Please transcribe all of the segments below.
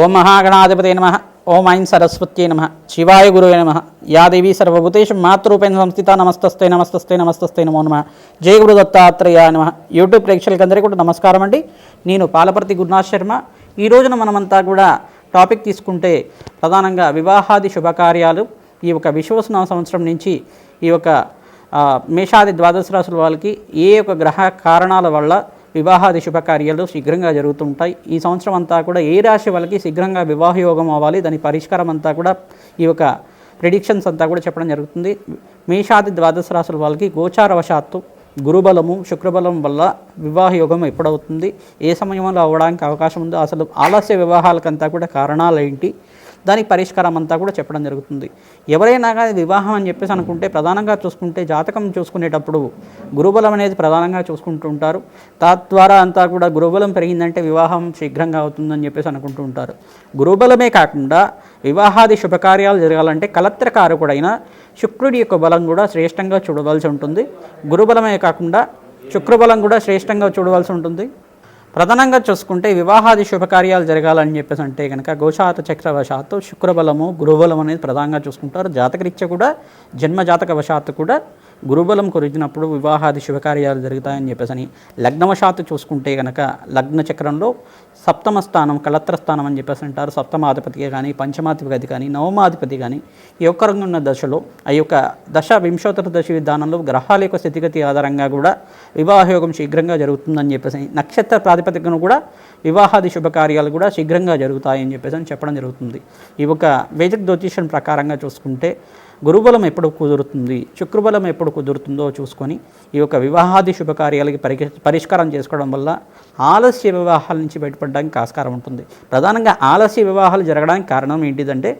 ఓం మహాగణాధిపతే నమః. ఓం ఐం సరస్వత్యై నమః. శివాయ గురువే నమః. యా దేవీ సర్వభూతేషు మాతృరూపేణ సంస్థిత నమస్తస్తే నమస్తస్తే నమస్తస్తే నమో నమః. జై గురు దత్తాత్రేయాయ నమః. యూట్యూబ్ ప్రేక్షకులందరికీ కూడా నమస్కారం అండి. నేను పాలపర్తి గురునాథ్ శర్మ. ఈ రోజున మనమంతా కూడా టాపిక్ తీసుకుంటే ప్రధానంగా వివాహాది శుభకార్యాలు ఈ యొక్క విశ్వవసునామ సంవత్సరం నుంచి ఈ యొక్క మేషాది ద్వాదశ రాశుల వాళ్ళకి ఏ యొక్క గ్రహ కారణాల వల్ల వివాహాది శుభకార్యాలు శీఘ్రంగా జరుగుతుంటాయి. ఈ సంవత్సరం అంతా కూడా ఏ రాశి వాళ్ళకి శీఘ్రంగా వివాహ యోగం అవ్వాలి, దాని పరిష్కారం అంతా కూడా ఈ యొక్క ప్రిడిక్షన్స్ అంతా కూడా చెప్పడం జరుగుతుంది. మేషాది ద్వాదశ రాశుల వాళ్ళకి గోచారవశాత్తు గురుబలము శుక్రబలం వల్ల వివాహ యోగం ఎప్పుడవుతుంది, ఏ సమయంలో అవ్వడానికి అవకాశం ఉందో, అసలు ఆలస్య వివాహాలకంతా కూడా కారణాలు ఏంటి, దానికి పరిష్కారం అంతా కూడా చెప్పడం జరుగుతుంది. ఎవరైనా కానీ వివాహం అని చెప్పేసి అనుకుంటే ప్రధానంగా చూసుకుంటే జాతకం చూసుకునేటప్పుడు గురుబలం అనేది ప్రధానంగా చూసుకుంటూ ఉంటారు. తద్వారా అంతా కూడా గురుబలం పెరిగిందంటే వివాహం శీఘ్రంగా అవుతుందని చెప్పేసి అనుకుంటూ ఉంటారు. గురుబలమే కాకుండా వివాహాది శుభకార్యాలు జరగాలంటే కలత్రకారకుడైన శుక్రుడి యొక్క బలం కూడా శ్రేష్టంగా చూడవలసి ఉంటుంది. గురుబలమే కాకుండా శుక్రబలం కూడా శ్రేష్టంగా చూడవలసి ఉంటుంది. ప్రధానంగా చూసుకుంటే వివాహాది శుభకార్యాలు జరగాలని చెప్పేసి అంటే కనుక గోచార చక్రవశాత్తు శుక్రబలము గురుబలం అనేది ప్రధానంగా చూసుకుంటారు. జాతకరీత్యా కూడా జన్మజాతక వశాత్తు కూడా గురుబలం కురిచినప్పుడు వివాహాది శుభకార్యాలు జరుగుతాయని చెప్పేసి లగ్నవశాత్తు చూసుకుంటే కనుక లగ్న చక్రంలో సప్తమ స్థానం కలత్ర స్థానం అని చెప్పేసి అంటారు. సప్తమాధిపతి కానీ పంచమాధిపతి కానీ నవమాధిపతి కానీ ఈ యొక్క రంగు ఉన్న దశలో ఆ యొక్క దశ వింశోత్తర దశ విధానంలో గ్రహాల యొక్క స్థితిగతి ఆధారంగా కూడా వివాహయోగం శీఘ్రంగా జరుగుతుందని చెప్పేసి నక్షత్ర ప్రాతిపదికను కూడా వివాహాది శుభకార్యాలు కూడా శీఘ్రంగా జరుగుతాయని చెప్పేసి చెప్పడం జరుగుతుంది. ఈ యొక్క వేదిక జ్యోతిష్యం ప్రకారంగా చూసుకుంటే గురుబలం ఎప్పుడు కుదురుతుంది, శుక్రబలం ఎప్పుడు కుదురుతుందో చూసుకొని ఈ యొక్క వివాహాది శుభకార్యాలకి పరిష్కారం చేసుకోవడం వల్ల ఆలస్య వివాహాల నుంచి బయటపడడానికి ఆస్కారం ఉంటుంది. ప్రధానంగా ఆలస్య వివాహాలు జరగడానికి కారణం ఏంటిదంటే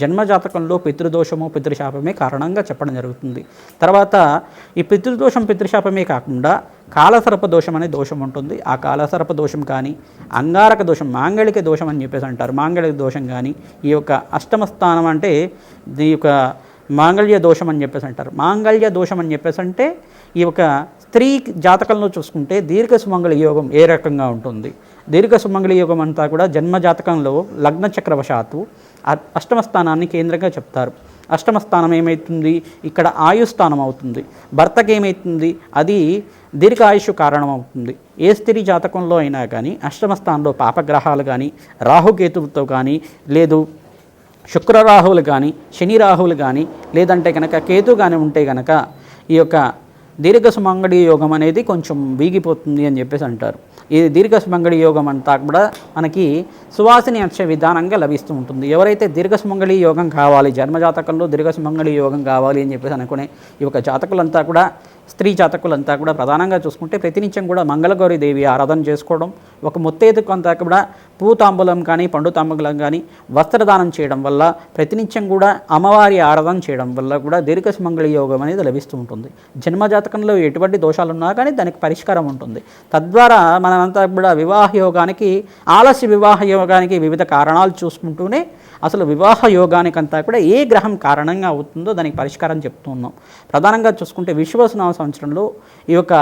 జన్మజాతకంలో పితృదోషము పితృశాపమే కారణంగా చెప్పడం జరుగుతుంది. తర్వాత ఈ పితృదోషం పితృశాపమే కాకుండా కాలసర్ప దోషం అనే దోషం ఉంటుంది. ఆ కాలసర్ప దోషం కానీ అంగారక దోషం మాంగళిక దోషం అని చెప్పేసి అంటారు. మాంగళిక దోషం కానీ ఈ యొక్క అష్టమ స్థానం అంటే ఈ యొక్క మాంగళ్య దోషం అని చెప్పేసి అంటారు. మాంగళ్య దోషం అని చెప్పేసి అంటే ఈ యొక్క స్త్రీ జాతకంలో చూసుకుంటే దీర్ఘ సుమంగళి యోగం ఏ రకంగా ఉంటుంది. దీర్ఘ సుమంగళి యోగం అంతా కూడా జన్మ జాతకంలో లగ్న చక్రవశాత్తు అష్టమ స్థానాన్ని కేంద్రంగా చెప్తారు. అష్టమ స్థానం ఏమవుతుంది, ఇక్కడ ఆయుస్థానం అవుతుంది. భర్తకి ఏమవుతుంది, అది దీర్ఘాయుష్ కారణం అవుతుంది. ఏ స్త్రీ జాతకంలో అయినా కానీ అష్టమ స్థానంలో పాపగ్రహాలు కానీ రాహుకేతువుతో కానీ లేదు శుక్రరాహువులు కానీ శని రాహువులు కానీ లేదంటే కనుక కేతు కానీ ఉంటే కనుక ఈ యొక్క దీర్ఘ సుమంగళి యోగం అనేది కొంచెం వీగిపోతుంది అని చెప్పేసి అంటారు. ఈ దీర్ఘ సుమంగళి యోగం అంతా కూడా మనకి సువాసిని వచ్చే విధానంగా లభిస్తూ ఉంటుంది. ఎవరైతే దీర్ఘ సుమంగళి యోగం కావాలి, జన్మజాతకంలో దీర్ఘ సుమంగళి యోగం కావాలి అని చెప్పేసి అనుకునే ఈ యొక్క జాతకులంతా కూడా స్త్రీ జాతకులంతా కూడా ప్రధానంగా చూసుకుంటే ప్రతినిత్యం కూడా మంగళగౌరి దేవి ఆరాధన చేసుకోవడం, ఒక ముత్తైదుకు అంతా కూడా పూతాంబూలం కానీ పండు తాంబూలం కానీ వస్త్రదానం చేయడం వల్ల ప్రతినిత్యం కూడా అమ్మవారి ఆరాధన చేయడం వల్ల కూడా దీర్ఘ సుమంగళి యోగం అనేది లభిస్తూ ఉంటుంది. జన్మజాతకంలో ఎటువంటి దోషాలు ఉన్నా కానీ దానికి పరిష్కారం ఉంటుంది. తద్వారా మనమంతా కూడా వివాహ యోగానికి ఆలస్య వివాహ యోగానికి వివిధ కారణాలు చూసుకుంటూనే అసలు వివాహ యోగానికంతా కూడా ఏ గ్రహం కారణంగా అవుతుందో దానికి పరిష్కారం చెప్తూ ఉన్నాం. ప్రధానంగా చూసుకుంటే విశ్వవసునామ సంవత్సరంలో ఈ యొక్క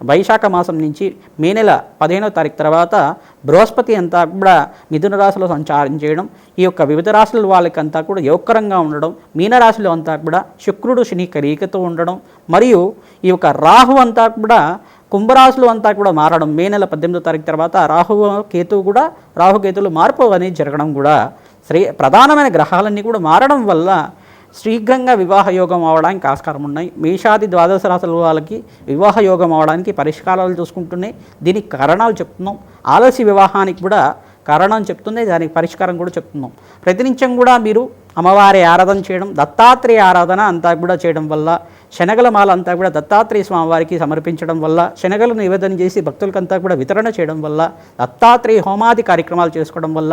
వైశాఖ మాసం నుంచి మే నెల 15వ తారీఖు తర్వాత బృహస్పతి అంతా కూడా మిథున రాశిలో సంచారం చేయడం, ఈ యొక్క వివిధ రాశుల వాళ్ళకంతా కూడా యోగకరంగా ఉండడం, మీనరాశిలో అంతా కూడా శుక్రుడు శని కలయికతో ఉండడం, మరియు ఈ యొక్క రాహు అంతా కూడా కుంభరాశులు అంతా కూడా మారడం, మే నెల 18వ తారీఖు తర్వాత రాహుకేతువులు మార్పు అనేది జరగడం కూడా ప్రధానమైన గ్రహాలన్నీ కూడా మారడం వల్ల శీఘ్రంగా వివాహ యోగం అవడానికి ఆస్కారం ఉన్నాయి. మేషాది ద్వాదశ రాశుల వాళ్ళకి వివాహ యోగం అవడానికి పరిష్కారాలు చూసుకుంటున్నాయి. దీనికి కారణాలు చెప్తున్నాం. ఆలస్య వివాహానికి కూడా కారణం చెప్తుంది, దానికి పరిష్కారం కూడా చెప్తున్నాం. ప్రతినిత్యం కూడా మీరు అమ్మవారి ఆరాధన చేయడం, దత్తాత్రేయ ఆరాధన అంతా కూడా చేయడం వల్ల, శనగల మాల అంతా కూడా దత్తాత్రేయ స్వామివారికి సమర్పించడం వల్ల, శనగలను నివేదన చేసి భక్తులకంతా కూడా వితరణ చేయడం వల్ల, దత్తాత్రేయ హోమాది కార్యక్రమాలు చేసుకోవడం వల్ల,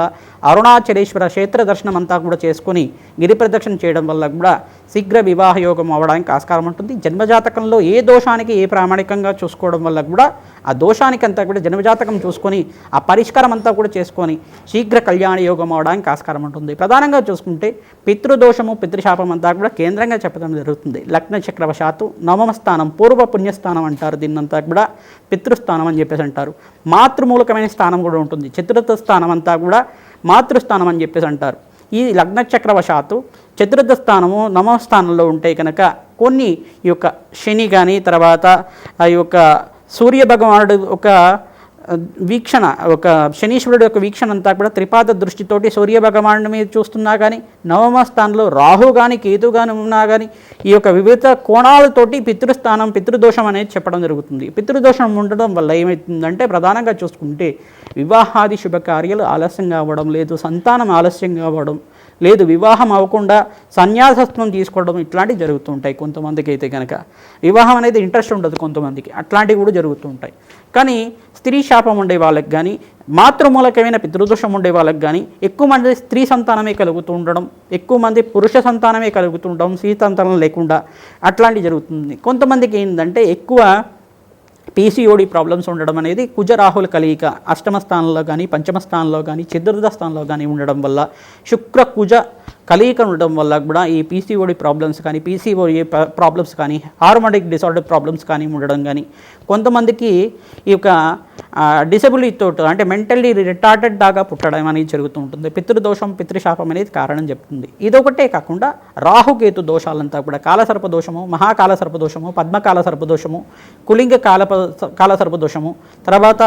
అరుణాచలేశ్వర క్షేత్ర దర్శనం అంతా కూడా చేసుకొని గిరి ప్రదక్షిణ చేయడం వల్ల కూడా శీఘ్ర వివాహ యోగం అవ్వడానికి ఆస్కారం ఉంటుంది. జన్మజాతకంలో ఏ దోషానికి ఏ ప్రామాణికంగా చూసుకోవడం వల్ల కూడా ఆ దోషానికి అంతా కూడా జన్మజాతకం చూసుకొని ఆ పరిష్కారం అంతా కూడా చేసుకొని శీఘ్ర కళ్యాణ యోగం అవడానికి ఆస్కారం ఉంటుంది. ప్రధానంగా చూసుకుంటే పితృదోషము పితృశాపం అంతా కూడా కేంద్రంగా చెప్పడం జరుగుతుంది. లగ్న చక్రవశాత్తు నవమ స్థానం పూర్వ పుణ్యస్థానం అంటారు. దీన్నంతా కూడా పితృస్థానం అని చెప్పేసి అంటారు. మాతృమూలకమైన స్థానం కూడా ఉంటుంది. చతుర్థ స్థానం అంతా కూడా మాతృస్థానం అని చెప్పేసి అంటారు. ఈ లగ్నచక్రవశాత్తు చతుర్థ స్థానము నవమ స్థానంలో ఉంటే కనుక కొన్ని ఈ యొక్క శని కానీ, తర్వాత ఆ యొక్క సూర్య భగవానుడు ఒక వీక్షణ, ఒక శనీశ్వరుడు యొక్క వీక్షణ అంతా కూడా త్రిపాద దృష్టితోటి సూర్య భగవానుడి మీద చూస్తున్నా కానీ, నవమ స్థానంలో రాహు కానీ కేతు కానీ ఉన్నా కానీ ఈ యొక్క వివిధ కోణాలతోటి పితృస్థానం పితృదోషం అనేది చెప్పడం జరుగుతుంది. పితృదోషం ఉండడం వల్ల ఏమవుతుందంటే ప్రధానంగా చూసుకుంటే వివాహాది శుభకార్యాలు ఆలస్యంగా అవ్వడం, లేదు సంతానం ఆలస్యంగా అవ్వడం, లేదు వివాహం అవ్వకుండా సన్యాసత్వం తీసుకోవడం, ఇట్లాంటివి జరుగుతూ ఉంటాయి. కొంతమందికి అయితే కనుక వివాహం అనేది ఇంట్రెస్ట్ ఉండదు కొంతమందికి, అట్లాంటివి కూడా జరుగుతూ ఉంటాయి. కానీ స్త్రీ శాపం ఉండే వాళ్ళకి కానీ, మాతృమూలకమైన పితృదోషం ఉండే వాళ్ళకి కానీ ఎక్కువ మంది స్త్రీ సంతానమే కలుగుతూ ఉండడం, ఎక్కువ మంది పురుష సంతానమే కలుగుతూ ఉండడం, స్త్రీ సంతానం లేకుండా అట్లాంటివి జరుగుతుంది. కొంతమందికి ఏంటంటే ఎక్కువ పీసీఓడి ప్రాబ్లమ్స్ ఉండడం అనేది కుజరాహుల కలయిక అష్టమ స్థానంలో కానీ, పంచమ స్థానంలో కానీ, చతుర్థ స్థానంలో కానీ ఉండడం వల్ల, శుక్ర కుజ కలయిక ఉండడం వల్ల కూడా ఈ పీసీఓడి ప్రాబ్లమ్స్ కానీ, పీసీఓడి ప్రాబ్లమ్స్ కానీ, హార్మోనిక్ డిసార్డర్ ప్రాబ్లమ్స్ కానీ ఉండడం కానీ, కొంతమందికి ఈ యొక్క డిసబిలిటీతో అంటే మెంటల్లీ రిటార్టెడ్ దాకా పుట్టడం అనేది జరుగుతూ ఉంటుంది. పితృదోషం పితృశాపం అనేది కారణం చెప్తుంది. ఇదొకటే కాకుండా రాహుకేతు దోషాలంతా కూడా కాలసర్ప దోషము, మహాకాల సర్పదోషము, పద్మకాల సర్పదోషము, కులింగ కాల సర్పదోషము, తర్వాత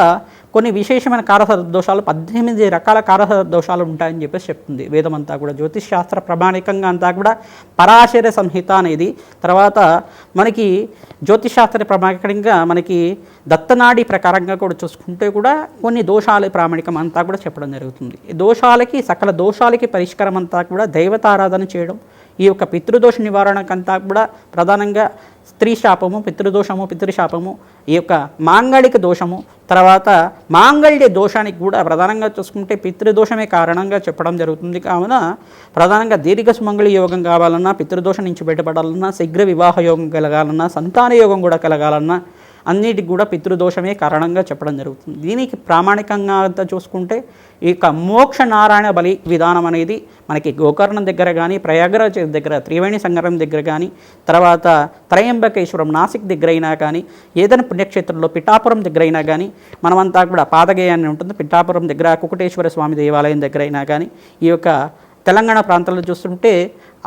కొన్ని విశేషమైన కారసర్ప దోషాలు 18 రకాల కారసర్ప దోషాలు ఉంటాయని చెప్పేసి చెప్తుంది వేదం అంతా కూడా. జ్యోతిష్ శాస్త్ర ప్రమాణికంగా అంతా కూడా పరాశర సంహిత అనేది, తర్వాత మనకి జ్యోతిష్ శాస్త్ర ప్రమాణికంగా మనకి దత్తనాడి ప్రకారంగా కూడా చూసుకుంటే కూడా కొన్ని దోషాల ప్రామాణికం అంతా కూడా చెప్పడం జరుగుతుంది. ఈ దోషాలకి సకల దోషాలకి పరిష్కారం అంతా కూడా దైవతారాధన చేయడం, ఈ యొక్క పితృదోష నివారణకంతా కూడా ప్రధానంగా స్త్రీ శాపము, పితృదోషము, పితృశాపము, ఈ యొక్క మాంగళిక దోషము, తర్వాత మాంగళ్య దోషానికి కూడా ప్రధానంగా చూసుకుంటే పితృదోషమే కారణంగా చెప్పడం జరుగుతుంది. కావున ప్రధానంగా దీర్ఘ సుమంగళి యోగం కావాలన్నా, పితృదోషం నుంచి బయటపడాలన్నా, శీఘ్ర వివాహ యోగం కలగాలన్నా, సంతాన యోగం కూడా కలగాలన్నా అన్నిటికి కూడా పితృదోషమే కారణంగా చెప్పడం జరుగుతుంది. దీనికి ప్రామాణికంగా అంతా చూసుకుంటే ఈ యొక్క మోక్ష నారాయణ బలి విధానం అనేది మనకి గోకర్ణం దగ్గర కానీ, ప్రయాగరాజ్ దగ్గర త్రివేణి సంగరం దగ్గర కానీ, తర్వాత త్రయంబకేశ్వరం నాసిక్ దగ్గర అయినా కానీ, ఏదైనా పుణ్యక్షేత్రంలో పిఠాపురం దగ్గర అయినా కానీ, మనమంతా కూడా పాదగేయాన్ని ఉంటుంది పిఠాపురం దగ్గర, కుకుటేశ్వర స్వామి దేవాలయం దగ్గర అయినా కానీ, ఈ యొక్క తెలంగాణ ప్రాంతాల్లో చూస్తుంటే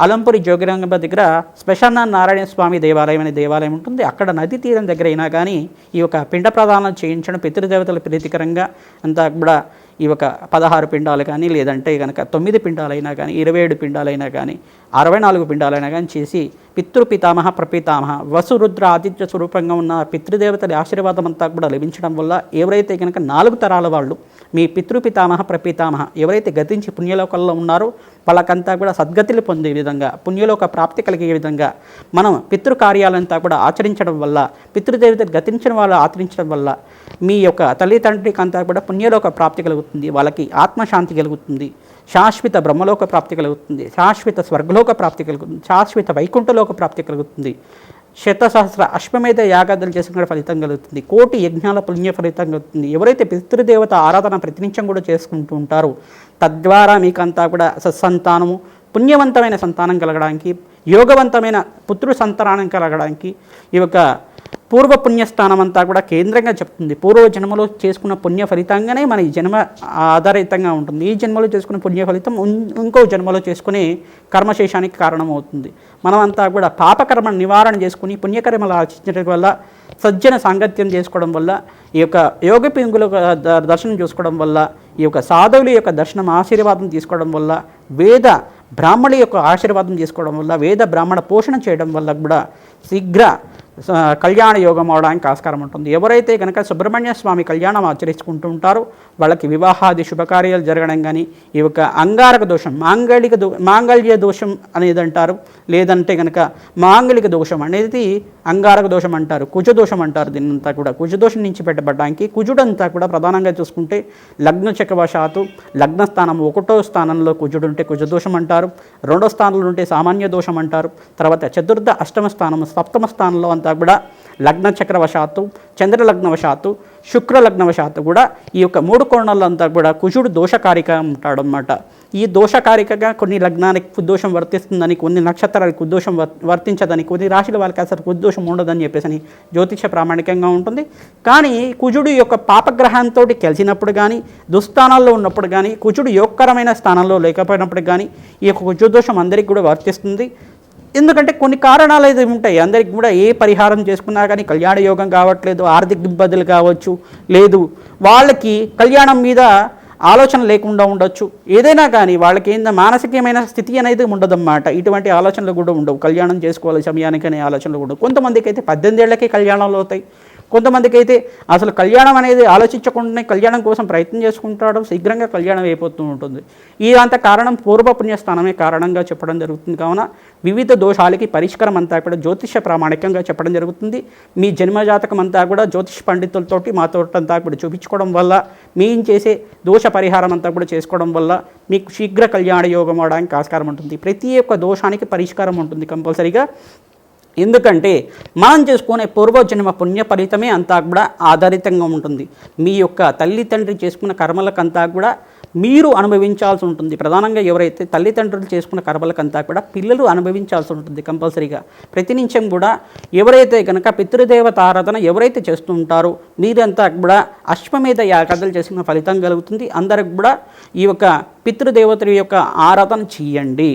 అలంపురి జోగిరంగ దగ్గర శ్మశాన నారాయణ స్వామి దేవాలయం అనే దేవాలయం ఉంటుంది. అక్కడ నది తీరం దగ్గర అయినా కానీ ఈ యొక్క పిండ ప్రదానం చేయించడం పితృదేవతల ప్రీతికరంగా అంతా కూడా ఈ ఒక 16 పిండాలు కానీ, లేదంటే కనుక 9 పిండాలైనా కానీ, 27 పిండాలైనా కానీ, 64 పిండాలైనా కానీ చేసి పితృపితామహ ప్రపితామహ వసురుద్ర ఆదిత్య స్వరూపంగా ఉన్న పితృదేవతల ఆశీర్వాదం అంతా కూడా లభించడం వల్ల ఎవరైతే కనుక 4 తరాల వాళ్ళు మీ పితృపితామహ ప్రపితామహ ఎవరైతే గతించి పుణ్యలోకంలో ఉన్నారో వాళ్ళకంతా కూడా సద్గతులు పొందే విధంగా, పుణ్యలోక ప్రాప్తి కలిగే విధంగా మనం పితృకార్యాలంతా కూడా ఆచరించడం వల్ల, పితృదేవతలు గతించిన వాళ్ళు ఆచరించడం వల్ల మీ యొక్క తల్లిదండ్రికి అంతా కూడా పుణ్యలోక ప్రాప్తి కలుగుతుంది, వాళ్ళకి ఆత్మశాంతి కలుగుతుంది, శాశ్వత బ్రహ్మలోక ప్రాప్తి కలుగుతుంది, శాశ్వత స్వర్గలోక ప్రాప్తి కలుగుతుంది, శాశ్వత వైకుంఠలోక ప్రాప్తి కలుగుతుంది, శతసహస్ర అశ్వమేధ యాగాదులు చేసిన ఫలితం కలుగుతుంది, కోటి యజ్ఞాల పుణ్య ఫలితం కలుగుతుంది. ఎవరైతే పితృదేవత ఆరాధన ప్రతినిత్యం కూడా చేసుకుంటూ ఉంటారో తద్వారా మీకంతా కూడా సత్సంతానము, పుణ్యవంతమైన సంతానం కలగడానికి, యోగవంతమైన పుత్రు సంతానం కలగడానికి ఈ యొక్క పూర్వ పుణ్యస్థానం అంతా కూడా కేంద్రంగా చెప్తుంది. పూర్వ జన్మలో చేసుకున్న పుణ్య ఫలితంగానే మన ఈ జన్మ ఆధారితంగా ఉంటుంది. ఈ జన్మలో చేసుకున్న పుణ్య ఫలితం ఇంకో జన్మలో చేసుకునే కర్మశేషానికి కారణమవుతుంది. మనమంతా కూడా పాపకర్మ నివారణ చేసుకుని పుణ్యకర్మలు ఆచరించడం వల్ల, సజ్జన సాంగత్యం చేసుకోవడం వల్ల, ఈ యొక్క యోగ పింగుల దర్శనం చూసుకోవడం వల్ల, ఈ యొక్క సాధువుల యొక్క దర్శనం ఆశీర్వాదం తీసుకోవడం వల్ల, వేద బ్రాహ్మణుల యొక్క ఆశీర్వాదం చేసుకోవడం వల్ల, వేద బ్రాహ్మణ పోషణ చేయడం వల్ల కూడా శీఘ్ర కళ్యాణ యోగం అవడానికి ఆస్కారం ఉంటుంది. ఎవరైతే కనుక సుబ్రహ్మణ్య స్వామి కళ్యాణం ఆచరించుకుంటూ ఉంటారో వాళ్ళకి వివాహాది శుభకార్యాలు జరగడం కానీ, ఈ యొక్క అంగారక దోషం, మాంగళ్య దోషం అనేది అంటారు, లేదంటే కనుక మాంగళిక దోషం అనేది అంగారక దోషం అంటారు, కుజదోషం అంటారు. దీన్నంతా కూడా కుజదోషం నుంచి పెట్టబడడానికి, కుజుడంతా కూడా ప్రధానంగా చూసుకుంటే లగ్న చక్రవశాత్తు లగ్నస్థానం 1వ స్థానంలో కుజుడుంటే కుజదోషం అంటారు, 2వ స్థానంలో ఉంటే సామాన్య దోషం అంటారు. తర్వాత చతుర్థ అష్టమ స్థానం సప్తమ స్థానంలో అంతా కూడా లగ్న చక్రవశాత్తు, చంద్ర లగ్నవశాత్తు, శుక్ర లగ్నవశాత్తు కూడా ఈ యొక్క 3 కోణాల్లో అంతా కూడా కుజుడు దోషకారిగా ఉంటాడనమాట. ఈ దోషకారికగా కొన్ని లగ్నానికి కుదోషం వర్తిస్తుందని, కొన్ని నక్షత్రాలకు కుదోషం వర్తించదని, కొన్ని రాశుల వాళ్ళకి అసలు కుదోషం ఉండదని చెప్పేసి జ్యోతిష ప్రామాణికంగా ఉంటుంది. కానీ కుజుడు యొక్క పాపగ్రహంతో కలిసినప్పుడు కానీ, దుస్థానాల్లో ఉన్నప్పుడు కానీ, కుజుడు యోగకరమైన స్థానంలో లేకపోయినప్పుడు కానీ ఈ యొక్క కుజదోషం అందరికీ కూడా వర్తిస్తుంది. ఎందుకంటే కొన్ని కారణాలు అయితే ఉంటాయి. అందరికి కూడా ఏ పరిహారం చేసుకున్నా కానీ కళ్యాణ యోగం కావట్లేదు, ఆర్థిక ఇబ్బందులు కావచ్చు, లేదు వాళ్ళకి కళ్యాణం మీద ఆలోచన లేకుండా ఉండొచ్చు, ఏదైనా కానీ వాళ్ళకి ఏందో మానసికమైన స్థితి అనేది ఉండదన్నమాట. ఇటువంటి ఆలోచనలు కూడా ఉండవు, కళ్యాణం చేసుకోవాలి సమయానికి అనే ఆలోచనలు ఉండవు. కొంతమందికి అయితే 18 ఏళ్లకే కళ్యాణాలు అవుతాయి, కొంతమందికి అయితే అసలు కళ్యాణం అనేది ఆలోచించకుండానే కళ్యాణం కోసం ప్రయత్నం చేసుకుంటాడు, శీఘ్రంగా కళ్యాణం అయిపోతూ ఉంటుంది. ఇదంతా కారణం పూర్వపుణ్యస్థానమే కారణంగా చెప్పడం జరుగుతుంది. కావున వివిధ దోషాలకి పరిష్కారం అంతా కూడా జ్యోతిష ప్రామాణికంగా చెప్పడం జరుగుతుంది. మీ జన్మజాతకం అంతా కూడా జ్యోతిష పండితులతోటి మాతోటంతా కూడా చూపించుకోవడం వల్ల, మేము చేసే దోష పరిహారం అంతా కూడా చేసుకోవడం వల్ల మీకు శీఘ్ర కళ్యాణ యోగం అవడానికి ఆస్కారం ఉంటుంది. ప్రతి ఒక్క దోషానికి పరిష్కారం ఉంటుంది కంపల్సరీగా. ఎందుకంటే మనం చేసుకునే పూర్వజన్మ పుణ్య ఫలితమే అంతా కూడా ఆధారితంగా ఉంటుంది. మీ యొక్క తల్లిదండ్రి చేసుకున్న కర్మలకంతా కూడా మీరు అనుభవించాల్సి ఉంటుంది. ప్రధానంగా ఎవరైతే తల్లిదండ్రులు చేసుకున్న కర్మలకంతా కూడా పిల్లలు అనుభవించాల్సి ఉంటుంది కంపల్సరీగా. ప్రతి నిమిషం కూడా ఎవరైతే కనుక పితృదేవత ఆరాధన ఎవరైతే చేస్తూ ఉంటారో మీరంతా కూడా అశ్వమేధ యాగాదులు చేసిన ఫలితం కలుగుతుంది. అందరికి కూడా ఈ యొక్క పితృదేవతల యొక్క ఆరాధన చేయండి,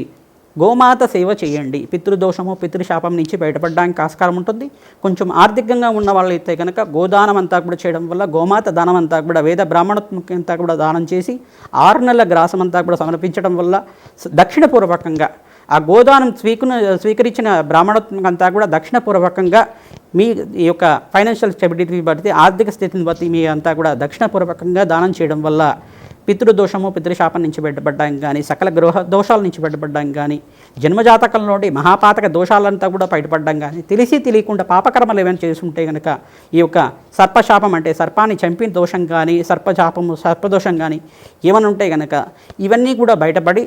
గోమాత సేవ చేయండి. పితృదోషము పితృశాపం నుంచి బయటపడడానికి ఆస్కారం ఉంటుంది. కొంచెం ఆర్థికంగా ఉన్న వాళ్ళైతే కనుక గోదానం అంతా కూడా చేయడం వల్ల, గోమాత దానం అంతా కూడా వేద బ్రాహ్మణత్వం అంతా కూడా దానం చేసి 6 నెలల గ్రాసం అంతా కూడా సమర్పించడం వల్ల దక్షిణపూర్వకంగా ఆ గోదానం స్వీకరించిన బ్రాహ్మణత్వం అంతా కూడా దక్షిణపూర్వకంగా మీ యొక్క ఫైనాన్షియల్ స్టెబిలిటీ బట్టి, ఆర్థిక స్థితిని బట్టి మీ అంతా కూడా దక్షిణపూర్వకంగా దానం చేయడం వల్ల పితృదోషము పితృశాపం నుంచి బయటపడడానికి కానీ, సకల గృహ దోషాల నుంచి బయటపడడానికి కానీ, జన్మజాతకంలోని మహాపాతక దోషాలంతా కూడా బయటపడడం కానీ, తెలియకుండా పాపకర్మలు ఏమైనా చేసుంటే కనుక ఈ యొక్క సర్పశాపం అంటే సర్పాన్ని చంపిన దోషం కానీ, సర్పదోషం కానీ ఏమైనా ఉంటే కనుక ఇవన్నీ కూడా బయటపడి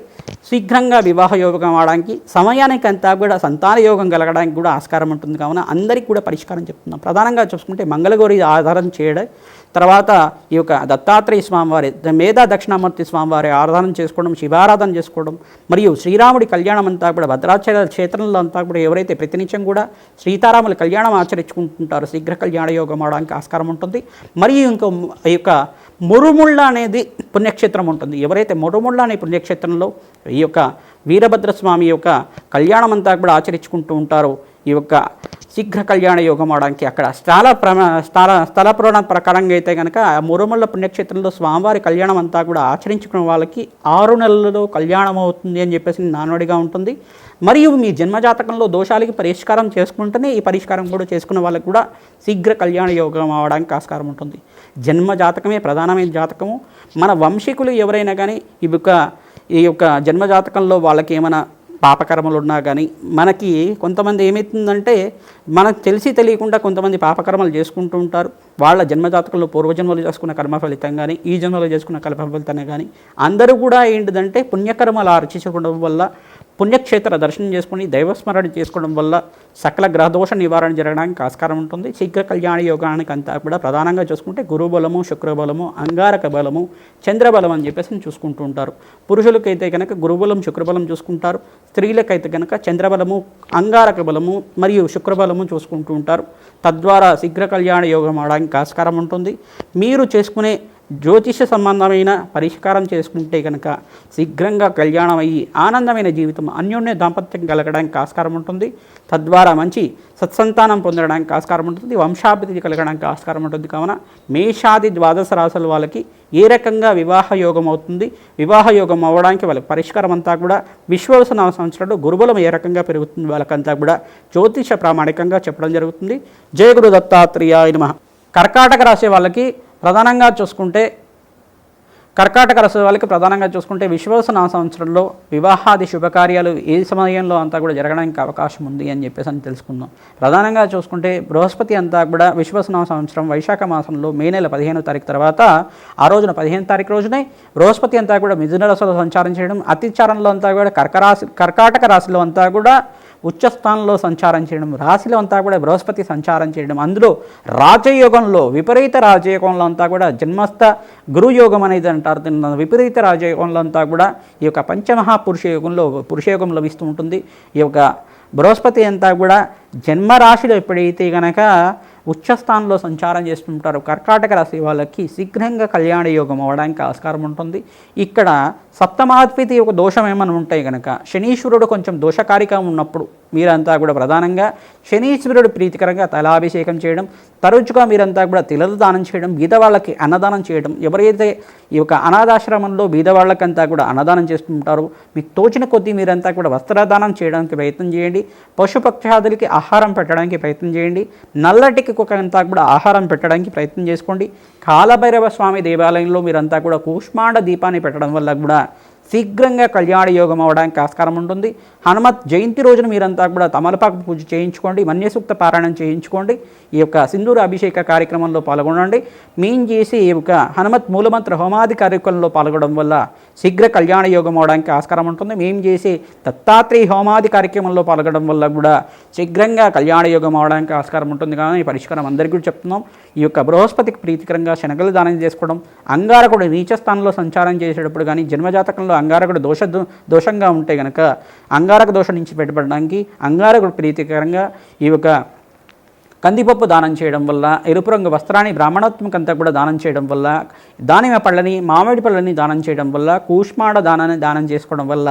శీఘ్రంగా వివాహ యోగం అవడానికి, సమయానికి అంతా కూడా సంతాన యోగం కలగడానికి కూడా ఆస్కారం ఉంటుంది. కావున అందరికీ కూడా పరిష్కారం చెప్తున్నాం. ప్రధానంగా చూసుకుంటే మంగళగౌరి ఆధారం చేయడం, తర్వాత ఈ యొక్క దత్తాత్రేయ స్వామివారి, మేధా దక్షిణామూర్తి స్వామివారి ఆరాధన చేసుకోవడం, శివారాధన చేసుకోవడం, మరియు శ్రీరాముడి కళ్యాణం అంతా కూడా భద్రాచల క్షేత్రంలో అంతా కూడా ఎవరైతే ప్రతినిత్యం కూడా సీతారాముల కళ్యాణం ఆచరించుకుంటుంటారో శీఘ్ర కళ్యాణ యోగం అవడానికి ఆస్కారం ఉంటుంది. మరియు ఇంకో ఈ యొక్క మురుముళ్ళ అనేది పుణ్యక్షేత్రం ఉంటుంది. ఎవరైతే మురుముళ్ళ అనే పుణ్యక్షేత్రంలో ఈ యొక్క వీరభద్రస్వామి యొక్క కళ్యాణం అంతా కూడా ఆచరించుకుంటూ ఉంటారో ఈ యొక్క శీఘ్ర కళ్యాణ యోగం అవడానికి అక్కడ స్థల పురాణ ప్రకారంగా అయితే కనుక మురుమల్ల పుణ్యక్షేత్రంలో స్వామివారి కళ్యాణం అంతా కూడా ఆచరించుకున్న వాళ్ళకి 6 నెలల్లో కళ్యాణం అవుతుంది అని చెప్పేసి నానుడిగా ఉంటుంది. మరియు మీ జన్మజాతకంలో దోషాలకి పరిష్కారం చేసుకుంటేనే ఈ పరిష్కారం కూడా చేసుకున్న వాళ్ళకి కూడా శీఘ్ర కళ్యాణ యోగం అవడానికి ఆస్కారం ఉంటుంది. జన్మజాతకమే ప్రధానమైన జాతకము. మన వంశీకులు ఎవరైనా కానీ ఈ యొక్క జన్మజాతకంలో వాళ్ళకి ఏమైనా పాపకర్మలు ఉన్నా కానీ, మనకి కొంతమంది ఏమవుతుందంటే మనకు తెలియకుండా కొంతమంది పాపకర్మలు చేసుకుంటూ ఉంటారు. వాళ్ళ జన్మజాతకంలో పూర్వజన్మలు చేసుకున్న కర్మ ఫలితం కానీ, ఈ జన్మలో చేసుకున్న కర్మ ఫలితాన్ని కానీ అందరూ కూడా ఏంటిదంటే పుణ్యకర్మలు ఆర్చించుకోవడం వల్ల, పుణ్యక్షేత్ర దర్శనం చేసుకుని దైవస్మరణ చేసుకోవడం వల్ల సకల గ్రహదోష నివారణ జరగడానికి ఆస్కారం ఉంటుంది. శీఘ్ర కళ్యాణ యోగానికి అంతా కూడా ప్రధానంగా చూసుకుంటే గురుబలము, శుక్రబలము, అంగారక బలము, చంద్రబలం అని చెప్పేసి చూసుకుంటూ ఉంటారు. పురుషులకైతే కనుక గురుబలం, శుక్రబలం చూసుకుంటారు. స్త్రీలకైతే కనుక చంద్రబలము, అంగారక బలము మరియు శుక్రబలము చూసుకుంటూ ఉంటారు. తద్వారా శీఘ్ర కళ్యాణ యోగం అవడానికి ఆస్కారం ఉంటుంది. మీరు చేసుకునే జ్యోతిష సంబంధమైన పరిష్కారం చేసుకుంటే కనుక శీఘ్రంగా కళ్యాణం అయ్యి ఆనందమైన జీవితం, అన్యోన్య దాంపత్యం కలగడానికి ఆస్కారం ఉంటుంది. తద్వారా మంచి సత్సంతానం పొందడానికి ఆస్కారం ఉంటుంది. వంశాభివృద్ధి కలగడానికి ఆస్కారం ఉంటుంది. కావున మేషాది 12 రాశుల వాళ్ళకి ఏ రకంగా వివాహ యోగం అవుతుంది, వివాహ యోగం అవ్వడానికి వాళ్ళకి పరిష్కారం అంతా కూడా విశ్వవస సంవత్సరంలో గురుబలం ఏ రకంగా పెరుగుతుంది వాళ్ళకంతా కూడా జ్యోతిష ప్రామాణికంగా చెప్పడం జరుగుతుంది. జయ గురు దత్తాత్రేయాయ నమః. కర్కాటక రాశి వాళ్ళకి ప్రధానంగా చూసుకుంటే విశ్వవస సంవత్సరంలో వివాహాది శుభకార్యాలు ఏ సమయంలో అంతా కూడా జరగడానికి అవకాశం ఉంది అని చెప్పేసి అని తెలుసుకుందాం. ప్రధానంగా చూసుకుంటే బృహస్పతి అంతా కూడా విశ్వవస సంవత్సరం వైశాఖ మాసంలో మే నెల 15వ తారీఖు తర్వాత ఆ రోజున 15వ తారీఖు రోజునే బృహస్పతి అంతా కూడా మిథున రాశిలో సంచారం చేయడం, అతిచారంలో అంతా కూడా కర్కాటక రాశిలో అంతా కూడా ఉచ్చస్థానంలో సంచారం చేయడం, రాశిలో అంతా కూడా బృహస్పతి సంచారం చేయడం, అందులో రాజయోగంలో విపరీత రాజయోగంలో అంతా కూడా జన్మస్థ గురుయోగం అనేది అంటారు. విపరీత రాజయోగంలో అంతా కూడా ఈ యొక్క పంచమహాపురుష యోగంలో పురుషయోగం లభిస్తూ ఉంటుంది. ఈ యొక్క బృహస్పతి అంతా కూడా జన్మరాశిలో ఎప్పుడైతే కనుక ఉచ్చస్థానంలో సంచారం చేస్తుంటారో కర్కాటక రాశి వాళ్ళకి శీఘ్రంగా కళ్యాణ యోగం అవ్వడానికి ఆస్కారం ఉంటుంది. ఇక్కడ సప్తమాధిపతి ఒక దోషం ఏమైనా ఉంటాయి కనుక శనీశ్వరుడు కొంచెం దోషకారిగా ఉన్నప్పుడు మీరంతా కూడా ప్రధానంగా శనీశ్వరుడు ప్రీతికరంగా తలాభిషేకం చేయడం, తరచుగా మీరంతా కూడా తిలలు దానం చేయడం, బీదవాళ్ళకి అన్నదానం చేయడం, ఎవరైతే ఈ యొక్క అనాథాశ్రమంలో బీదవాళ్ళకంతా కూడా అన్నదానం చేస్తుంటారో మీకు తోచిన కొద్దీ మీరంతా కూడా వస్త్రదానం చేయడానికి ప్రయత్నం చేయండి. పశుపక్షాదులకి ఆహారం పెట్టడానికి ప్రయత్నం చేయండి. నల్లటికి కుక్కంతా కూడా ఆహారం పెట్టడానికి ప్రయత్నం చేసుకోండి. కాలభైరవ స్వామి దేవాలయంలో మీరంతా కూడా కూష్మాండ దీపాన్ని పెట్టడం వల్ల కూడా శీఘ్రంగా కళ్యాణ యోగం అవడానికి ఆస్కారం ఉంటుంది. హనుమత్ జయంతి రోజున మీరంతా కూడా తమలపాకు పూజ చేయించుకోండి, మన్యసూక్త పారాయణం చేయించుకోండి. ఈ యొక్క సింధూర అభిషేక కార్యక్రమంలో పాల్గొనండి. మేం చేసి ఈ యొక్క హనుమత్ మూలమంత్ర హోమాది కార్యక్రమంలో పాల్గొనడం వల్ల శీఘ్ర కళ్యాణ యోగం అవడానికి ఆస్కారం ఉంటుంది. మేము చేసి దత్తాత్రేయ హోమాది కార్యక్రమంలో పాల్గొనడం వల్ల కూడా శీఘ్రంగా కళ్యాణ యోగం అవడానికి ఆస్కారం ఉంటుంది. కానీ ఈ పరిష్కారం అందరికీ కూడా చెప్తున్నాం. ఈ యొక్క బృహస్పతికి ప్రీతికరంగా శనగలు దానం చేసుకోవడం, అంగారకుడు నీచ స్థానంలో సంచారం చేసేటప్పుడు కానీ జన్మజాతకంలో అంగారకుడు దోషంగా ఉంటే కనుక అంగారక దోషం నుంచి బయటపడడానికి అంగారకుడు ప్రీతికరంగా ఈ యొక్క కందిపప్పు దానం చేయడం వల్ల, ఎరుపు రంగు వస్త్రాన్ని బ్రాహ్మణోత్మకంతా కూడా దానం చేయడం వల్ల, దానిమ్మ పళ్ళని మామిడి పళ్ళని దానం చేయడం వల్ల, కూష్మాడ దానాన్ని దానం చేసుకోవడం వల్ల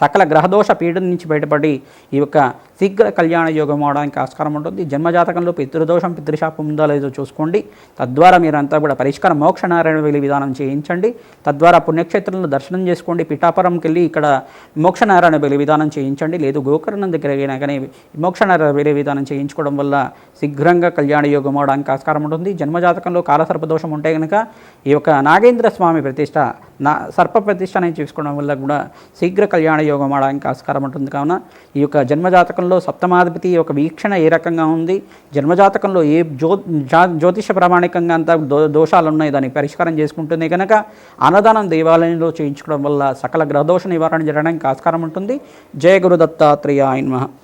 సకల గ్రహదోష పీడన నుంచి బయటపడి ఈ యొక్క శీఘ్ర కళ్యాణ యోగం అవడానికి ఆస్కారం ఉంటుంది. జన్మజాతకంలో పితృదోషం పితృశాపం ఉందో లేదో చూసుకోండి. తద్వారా మీరంతా కూడా పరిష్కారం మోక్షనారాయణ వెలి విధానం చేయించండి. తద్వారా పుణ్యక్షేత్రంలో దర్శనం చేసుకోండి. పిఠాపురంకి వెళ్ళి ఇక్కడ మోక్షనారాయణ వెలి విధానం చేయించండి. లేదు గోకర్ణం దగ్గర అయినా కానీ మోక్షనారాయణ వెలి విధానం చేయించుకోవడం వల్ల శీఘ్రంగా కళ్యాణ యోగం అవడానికి ఆస్కారం ఉంటుంది. జన్మజాతకంలో కాలసర్పదోషం ఉంటే కనుక ఈ యొక్క నాగేంద్ర స్వామి ప్రతిష్ట సర్ప ప్రతిష్ట అనేది చేసుకోవడం వల్ల కూడా శీఘ్ర కళ్యాణ యోగం అవడానికి ఆస్కారం ఉంటుంది. కావున ఈ యొక్క జన్మజాతకంలో సప్తమాధిపతి యొక్క వీక్షణ ఏ రకంగా ఉంది, జన్మజాతకంలో ఏ జ్యోతిష ప్రామాణికంగా అంతా దోషాలు ఉన్నాయి, దాన్ని పరిష్కారం చేసుకుంటుంది కనుక అన్నదానం దేవాలయంలో చేయించుకోవడం వల్ల సకల గ్రహదోష నివారణ జరగడానికి ఆస్కారం ఉంటుంది. జయ గురు దత్తాత్రేయాయ నమః.